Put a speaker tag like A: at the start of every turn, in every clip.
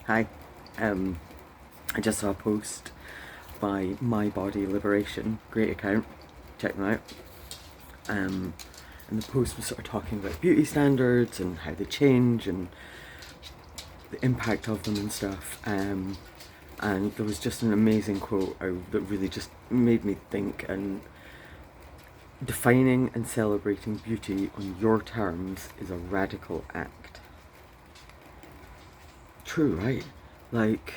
A: Hi. Um, I just saw a post by My Body Liberation, great account, check them out. And the post was sort of talking about beauty standards and how they change and the impact of them and stuff. And there was just an amazing quote that really just made me think. And defining and celebrating beauty on your terms is a radical act. True, right? Like,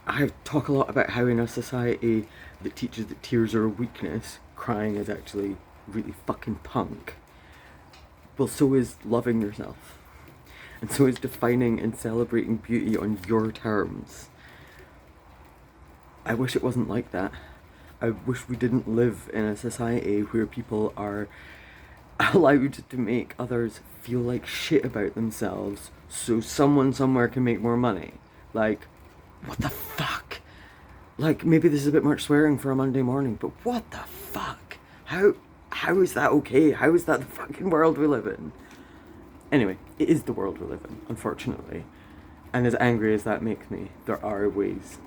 A: I talk a lot about how in a society that teaches that tears are a weakness, crying is actually really fucking punk. Well, so is loving yourself. And so is defining and celebrating beauty on your terms. I wish it wasn't like that. I wish we didn't live in a society where people are allowed to make others feel like shit about themselves so someone somewhere can make more money. Like, what the fuck? Like, maybe this is a bit much swearing for a Monday morning, but what the fuck? How is that okay? How is that the fucking world we live in? Anyway, it is the world we live in, unfortunately. And as angry as that makes me, there are ways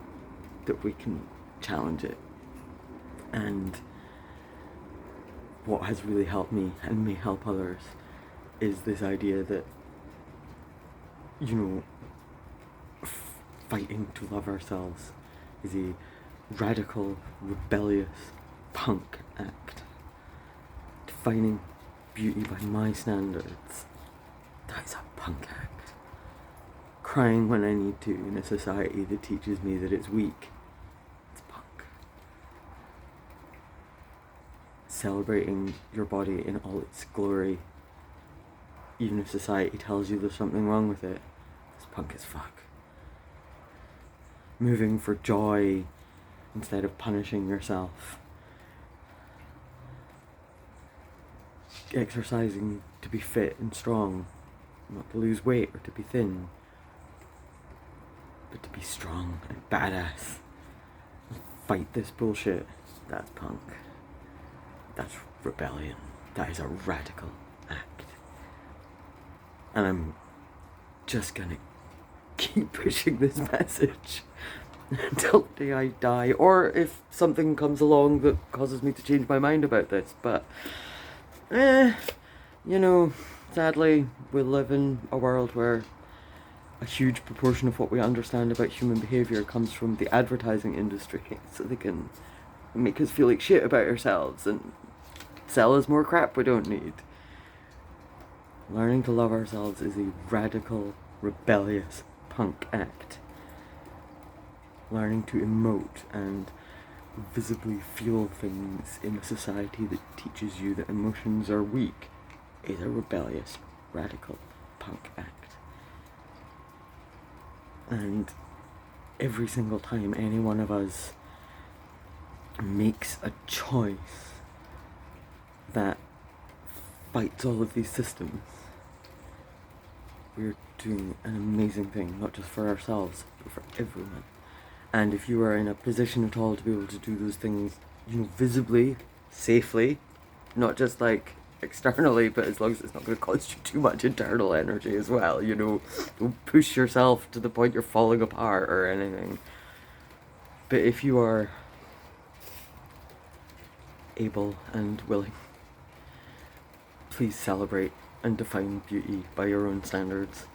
A: that we can challenge it. And what has really helped me and may help others is this idea that, you know, fighting to love ourselves is a radical, rebellious punk act. Defining beauty by my standards, that is a punk act. Crying when I need to in a society that teaches me that it's weak, it's punk. Celebrating your body in all its glory, even if society tells you there's something wrong with it, it's punk as fuck. Moving for joy instead of punishing yourself. Exercising to be fit and strong, not to lose weight or to be thin, but to be strong and badass. Fight this bullshit. That's punk. That's rebellion. That is a radical act. And I'm just gonna keep pushing this message until the day I die, or if something comes along that causes me to change my mind about this. But you know, sadly we live in a world where a huge proportion of what we understand about human behaviour comes from the advertising industry, so they can make us feel like shit about ourselves and sell us more crap we don't need. Learning to love ourselves is a radical, rebellious punk act. Learning to emote and visibly feel things in a society that teaches you that emotions are weak is a rebellious, radical punk act. And every single time any one of us makes a choice that fights all of these systems, we're doing an amazing thing, not just for ourselves, but for everyone. And if you are in a position at all to be able to do those things, you know, visibly, safely, not just like externally, but as long as it's not going to cost you too much internal energy as well, you know, don't push yourself to the point you're falling apart or anything. But if you are able and willing, please celebrate and define beauty by your own standards.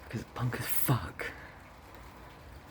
A: Because punk as fuck.